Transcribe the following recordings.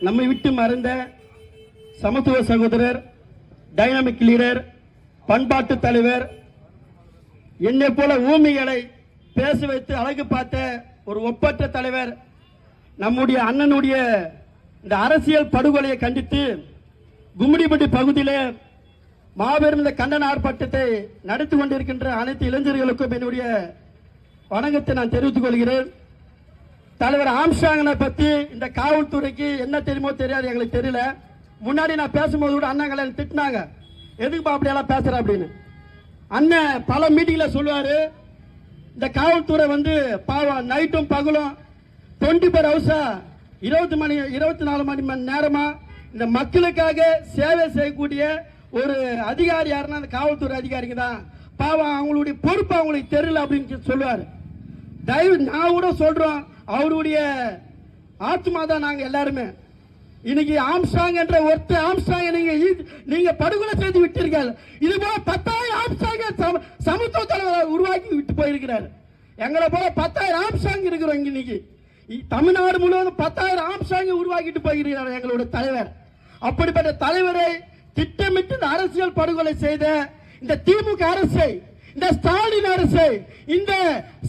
நம்மை விட்டு மறைந்த சமத்துவ சகோதரர், டைனாமிக் லீடர், பண்பாட்டு தலைவர், என்னை போல ஊமைகளை பேச வைத்து அழகு பார்த்த ஒரு ஒப்பற்ற தலைவர், நம்முடைய அண்ணனுடைய இந்த அரசியல் படுகொலையை கண்டித்து கும்மிடிப்பட்டி பகுதியிலே மாபெரும் இந்த கண்டன ஆர்ப்பாட்டத்தை நடத்தி கொண்டிருக்கின்ற அனைத்து இளைஞர்களுக்கும் என்னுடைய வணக்கத்தை நான் தெரிவித்துக் கொள்கிறேன். தலைவர் ஆம்ஸ்ட்ராங்கனை பத்தி இந்த காவல்துறைக்கு என்ன தெரியுமோ தெரியாது, எங்களுக்கு தெரியல. முன்னாடி நான் பேசும்போது கூட அண்ணாங்களை திட்டினாங்க, எதுக்கு அப்படியெல்லாம் பேசுற அப்படின்னு. அண்ணன் பல மீட்டிங்ல சொல்லுவாரு, இந்த காவல்துறை பாவம் நைட்டும் பகலும் 24 ஹவர்ஸா 24 மணி நேரமா இந்த மக்களுக்காக சேவை செய்யக்கூடிய ஒரு அதிகாரி யாருன்னா அந்த காவல்துறை அதிகாரிங்க தான். பாவம் அவங்களுடைய பொறுப்பு அவங்களுக்கு தெரியல அப்படின்னு சொல்லுவாரு. தயவு நான் கூட சொல்றோம், அவருடைய ஆத்மா தான் நாங்க எல்லாருமே. இன்னைக்கு ஆம்ஸ்ட்ராங் என்ற ஒருத்தர் ஆம்ஸ்ட்ராங் நீங்க படுகொலை செய்து விட்டீர்கள். இது போல 10,000 ஆம்ஸ்ட்ராங் சமத்துவ தலைவர் உருவாக்கி விட்டு போயிருக்கிறார். எங்களை போல 10,000 ஆம்ஸ்ட்ராங் இருக்கிறோம். இன்னைக்கு தமிழ்நாடு முழுவதும் 10,000 ஆம்ஸ்ட்ராங் உருவாக்கிட்டு போயிருக்கிறார் எங்களுடைய தலைவர். அப்படிப்பட்ட தலைவரை திட்டமிட்டு இந்த அரசியல் படுகொலை செய்த இந்த திமுக அரசை, இந்த ஸ்டாலின் அரசை, இந்த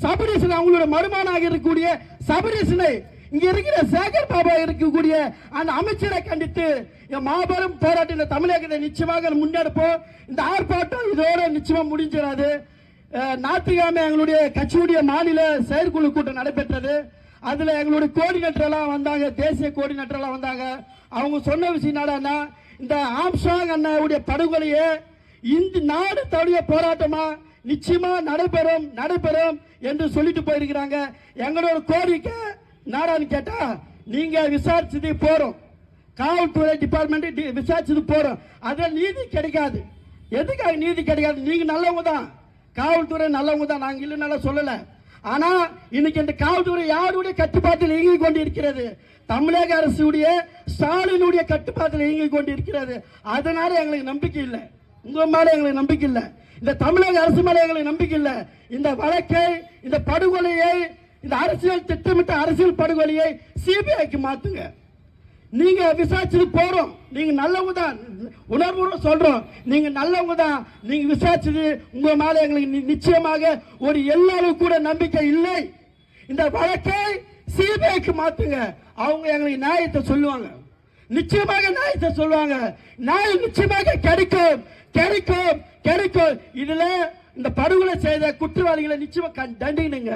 சபரீசன் அவங்களோட மருமானாக இருக்கக்கூடிய சபரீசனை, இங்க இருக்கிற சேகர் பாபா இருக்கக்கூடிய அந்த அமைச்சரை கண்டித்து மாபெரும் போராட்டம் தமிழகத்தை நிச்சயமாக முன்னெடுப்போம். இந்த ஆர்ப்பாட்டம் இதோட நிச்சயமா முடிஞ்சிடாது. ஞாயிற்றுக்கிழமை எங்களுடைய கட்சியுடைய மாநில செயற்குழு கூட்டம் நடைபெற்றது. அதுல எங்களுடைய கோஆர்டினேட்டர் எல்லாம் வந்தாங்க, தேசிய கோஆர்டினேட்டர் எல்லாம் வந்தாங்க. அவங்க சொன்ன விஷயம் என்னன்னா, இந்த ஆம்ஸ்ட்ராங் அண்ணாவுடைய படுகொலையை இந்த நாடு தழுவிய போராட்டமா நிச்சயமா நடைபெறும் என்று சொல்லிட்டு போயிருக்கிறாங்க. எங்களோட கோரிக்கை நாடான்னு கேட்டா, நீங்க விசாரிச்சது போறோம், காவல்துறை டிபார்ட்மெண்ட் விசாரிச்சது போறோம், அதில் நீதி கிடைக்காது. எதுக்காக நீதி கிடைக்காது? நீங்க நல்லவங்க தான், காவல்துறை நல்லவங்க தான், நாங்க இல்லைனால சொல்லல. ஆனா இன்னைக்கு இந்த காவல்துறை யாருடைய கட்டுப்பாட்டில் இயங்கிக் கொண்டிருக்கிறது? தமிழக அரசுடைய ஸ்டாலினுடைய கட்டுப்பாட்டில் இயங்கிக் கொண்டிருக்கிறது. அதனால எங்களுக்கு நம்பிக்கை இல்லை, உங்க மேல எங்களுக்கு நம்பிக்கை இல்லை, இந்த தமிழக அரசு மேல எங்களுக்கு நம்பிக்கை இல்லை. இந்த வழக்கை, இந்த படுகொலையை, இந்த அரசியல் திட்டமிட்ட அரசியல் படுகொலையை சிபிஐக்கு மாத்துங்க. நீங்க விசாரிச்சது போறோம், நீங்க நல்லவங்க தான், உணர்வோட சொல்றோம், நீங்க நல்லவங்க தான். நீங்க விசாரிச்சது உங்க மேல எங்களுக்கு நிச்சயமாக ஒரு எல்லாரும் கூட நம்பிக்கை இல்லை. இந்த வழக்கை சிபிஐக்கு மாத்துங்க. அவங்க எங்களுக்கு நியாயத்தை சொல்லுவாங்க, நிச்சயமாக நியாயத்தை சொல்லுவாங்க. நியாயம் நிச்சயமாக கிடைக்கும். இதுல இந்த படுகொலை செய்த குற்றவாளிகளை நிச்சயமா தண்டிங்க.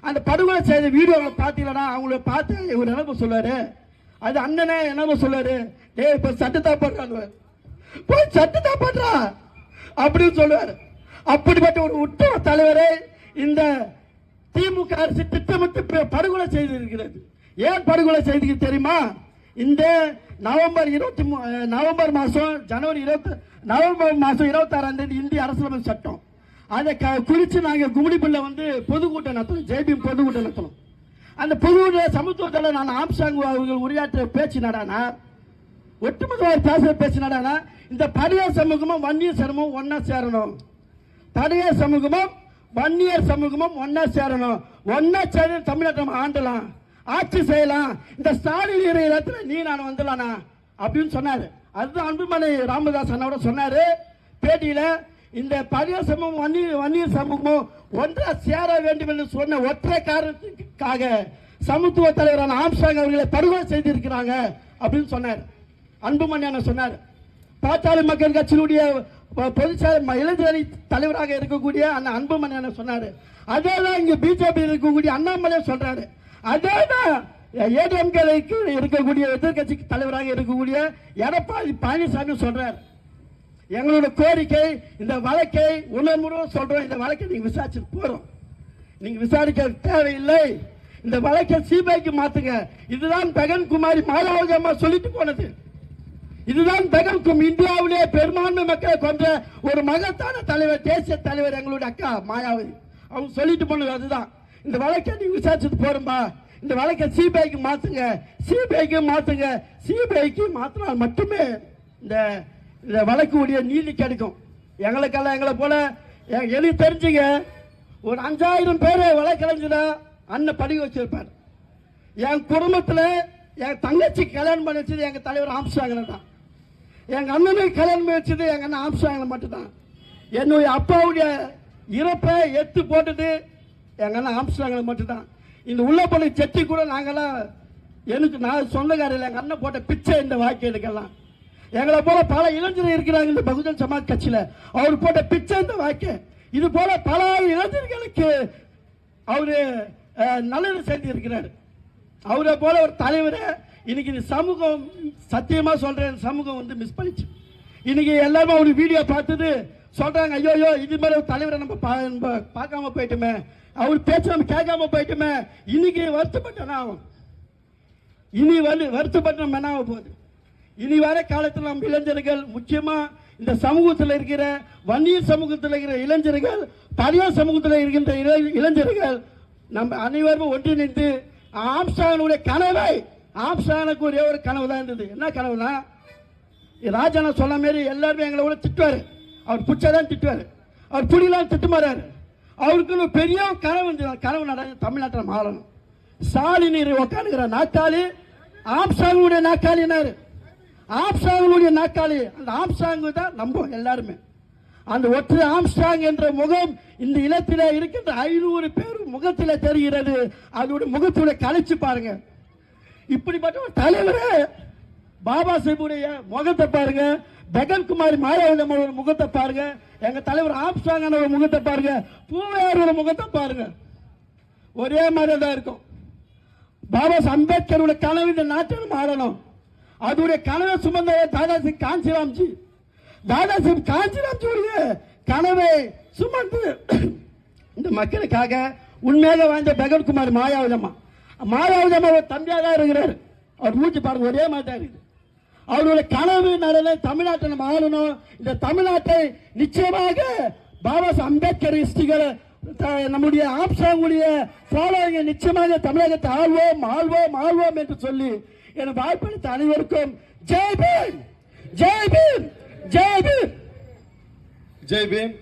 அந்த படுகொலை செய்த வீடியோவை பார்த்தீங்கன்னா அவங்கள பார்த்து ஒரு நினைப்பு சொல்லுவாரு, அது அண்ணனே என்ன சொல்லுவாரு, டேய் இப்ப சட்டத்தா பண்றாங்க, போய் சட்டத்தா பண்றா அப்படின்னு சொல்லுவாரு. அப்படிப்பட்ட ஒரு உத்தம தலைவரை இந்த திமுக அரசு திட்டமிட்டு படுகொலை செய்திருக்கிறது. ஏன் படுகொலை செய்து தெரியுமா? இந்த நவம்பர் மாசம் 26ஆம் தேதி இந்திய அரசியலமைப்பு சட்டம், அதை குறித்து நாங்க கும்மிடிப்பள்ளியில பொதுக்கூட்டம் நடத்தணும், ஜேபிஎம் பொதுக்கூட்டம் நடத்தணும். அந்த பொதுக்கூட்ட சமத்துவத்தில் நான் ஆம்ஸ்ட்ராங் அவர்கள் உரையாற்ற பேச்சு நடானா, ஒட்டுமொத்தமாக பேசுற பேச்சு நடானா, இந்த படையார் சமூகமும் வன்னியர் சமூகமும் ஒன்னா சேரணும், படையார் சமூகமும் வன்னியர் சமூகமும் ஒன்னா சேரணும், ஒன்னா சேர்ந்து தமிழகம் ஆண்டலாம், ஆட்சி செய்யலாம், இந்த ஸ்டாலின் இடத்துல நீ நான் வந்துடலானா அப்படின்னு சொன்னாரு. அதுதான் அன்புமணி ராமதாஸ் அண்ணாவோட சொன்னாரு பேட்டியில. இந்த பழைய சமூகம் வன்னியர் சமூகமும் ஒன்றா சேர வேண்டும் என்று சொன்ன ஒற்றை காரணத்துக்காக சமத்துவ தலைவரான ஆம்ஸ்ட்ராங் அவர்களை படுகொலை செய்திருக்கிறாங்க அப்படின்னு சொன்னார். அன்புமணி அண்ணன் சொன்னார். பாட்டாளி மக்கள் கட்சியினுடைய பொதுச்செயலர் இளைஞரணி தலைவராக இருக்கக்கூடிய அந்த அன்புமணி அண்ணன் சொன்னாரு. அதேதான் இங்க பிஜேபி இருக்கக்கூடிய அண்ணாமலை சொல்றாரு. அதேதான் ஏடிஎம்கே இருக்கக்கூடிய எதிர்கட்சி தலைவராக இருக்கக்கூடிய எடப்பாடி பழனிசாமி சொல்றார். எங்களோட கோரிக்கை, இந்த வழக்கை உணர்முறையாக சொல்றோம், இந்த வழக்கை நீங்க விசாரிச்சு போறோம், நீங்க விசாரிக்க தேவையில்லை, இந்த வழக்கை சிபிஐக்கு மாத்துங்க. இதுதான் பெகன்குமாரி மாயாவதி அம்மா சொல்லிட்டு போனது. இதுதான் பெகன்கும் இந்தியாவிலே பெரும்பான்மை மக்களை கொன்ற ஒரு மகத்தான தலைவர், தேசிய தலைவர் எங்களுடைய அக்கா மாயாவதி அவங்க சொல்லிட்டு போனது. அதுதான் இந்த வழக்கை நீங்க விசாரிச்சுட்டு போறோம்பா, இந்த வழக்கை சிபிஐக்கு மாத்துங்க, சிபிஐக்கு மாத்தினால் மட்டுமே இந்த வழக்குடைய நீதி கிடைக்கும். எங்களுக்கெல்லாம் எங்களை போல எழுதி தெரிஞ்சுங்க, ஒரு 5000 பேரை வழக்கறிஞரா அண்ணன் படிக்க வச்சிருப்பார். என் குடும்பத்தில் என் தங்கச்சி கல்யாணம் பண்ணி வச்சது எங்க தலைவர் ஆம்ஸ்ட்ராங்ல தான். எங்க அண்ணனுக்கு கல்யாணம் பண்ணி வச்சது எங்க அண்ணன் ஆம்ஸ்ட்ராங்ல மட்டும்தான். என்னுடைய அப்பாவுடைய இறப்பை எத்து போட்டது எங்க அண்ணன் ஆம்ஸ்ட்ராங்ல மட்டும்தான். இந்த உள்ள போன செட்டி கூட நாங்கெல்லாம் நான் சொந்தக்காரில் எங்க அண்ணன் போட்ட பிச்சை இந்த வாக்கியத்துக்கெல்லாம். எங்களை போல பல இளைஞர்கள் இருக்கிறாங்க இந்த பகுஜன் சமாஜ் கட்சியில, அவர் போட்ட பிச்சை இந்த வாக்கிய. இது போல பல இளைஞர்களுக்கு அவரு நல்லது செஞ்சு இருக்கிறார். அவரை போல ஒரு தலைவரை இன்னைக்கு இந்த சமூகம், சத்தியமா சொல்றேன், சமூகம் வந்து மிஸ் பண்ணிச்சு. இன்னைக்கு எல்லாரும் ஒரு வீடியோ பார்த்தது சொல்றாங்க, ஐயோ இது மாதிரி ஒரு தலைவரை நம்ம பார்க்காம போயிட்டுமே, அவர் பேச்சு நம்ம கேட்காம போயிட்டுமே. இன்னைக்கு வருத்தப்பட்டனா ஆகும், இனி வருத்தப்பட்ட என்ன ஆக போகுது? இனி வர காலத்தில் நம்ம இளைஞர்கள், முக்கியமா இந்த சமூகத்தில் இருக்கிற வன்னிய சமூகத்தில் இருக்கிற இளைஞர்கள், பழைய சமூகத்தில் இருக்கின்ற இளைஞர்கள், நம்ம அனைவரும் ஒன்றிணைந்து ஆம்ஸ்ட்ராங்குடைய கனவை, ஆம்ஸ்ட்ராங்குக்கு ஒரே ஒரு கனவு தான் இருந்தது. என்ன கனவுனா, ராஜான சொன்ன மாதிரி எல்லாருமே எங்களை கூட திட்டுவாரு, அவர் பிடிச்சாதான் திட்டுவாரு, அவர் பிடிலாம் திட்டு மாறாரு. அவருக்கு ஒரு பெரிய கனவு இருந்தது. கனவு நடந்து தமிழ்நாட்டில் மாறணும். ஸ்டாலின் உட்காந்துக்கிற நாற்காலி ஆம்ஸ்ட்ராங்குடைய நாற்காலினாரு. ஆம்ஸ்ட்ராங்குடைய நாற்காலி, அந்த ஆம்ஸ்ட்ராங்கு தான் நம்புவோம் எல்லாருமே. அந்த ஒற்றை ஆம்ஸ்ட்ராங் என்ற முகம் இந்த இனத்திலே இருக்கின்ற 500 பேர் முகத்தில் தெரிகிறது. அதோட முகத்தோட கழிச்சு பாருங்க. இப்படிப்பட்ட ஒரு தலைவரே பாபா சாஹிபுடைய முகத்தை பாருங்க, பெகன்குமாரி மாயாவதி முகத்தை பாருங்க, எங்க தலைவர் ஆம்ஸ்ட்ராங் ஒரு முகத்தை பாருங்க, பூவையாரோட முகத்தை பாருங்க, ஒரே மாதிரி தான் இருக்கும். பாபா அம்பேத்கருடைய கனவு இந்த நாட்டில் ஆளணும். அதோடைய கனவை சுமந்த தாதாசாஹிப் காஞ்சிராம்ஜி, தாதாசாஹிப் காஞ்சிராம்ஜியுடைய கனவை சுமந்து இந்த மக்களுக்காக உண்மையாக வாழ்ந்த பெகன்குமாரி மாயாவதம்மா, மாயாவதம்மா ஒரு தம்பியாக தான் இருக்கிறார். அவர் மூச்சு பாருங்க, ஒரே மாதிரி தான் இருக்குது. அவருடைய கனவு நடன தமிழ்நாட்டை நம்ம ஆளணும். இந்த தமிழ்நாட்டை நிச்சயமாக பாபா அம்பேத்கர் ஹிஸ்டிகளை நம்முடைய ஆம்ஸ்ட்ராங்குடைய ஃபாலோவிங்க நிச்சயமாக தமிழகத்தை ஆள்வோம் ஆள்வோம் ஆள்வோம் என்று சொல்லி என வாய்ப்பளித்த அனைவருக்கும் ஜெய் பீம், ஜெய் பீம், ஜெய் பீம், ஜெய் பீம்.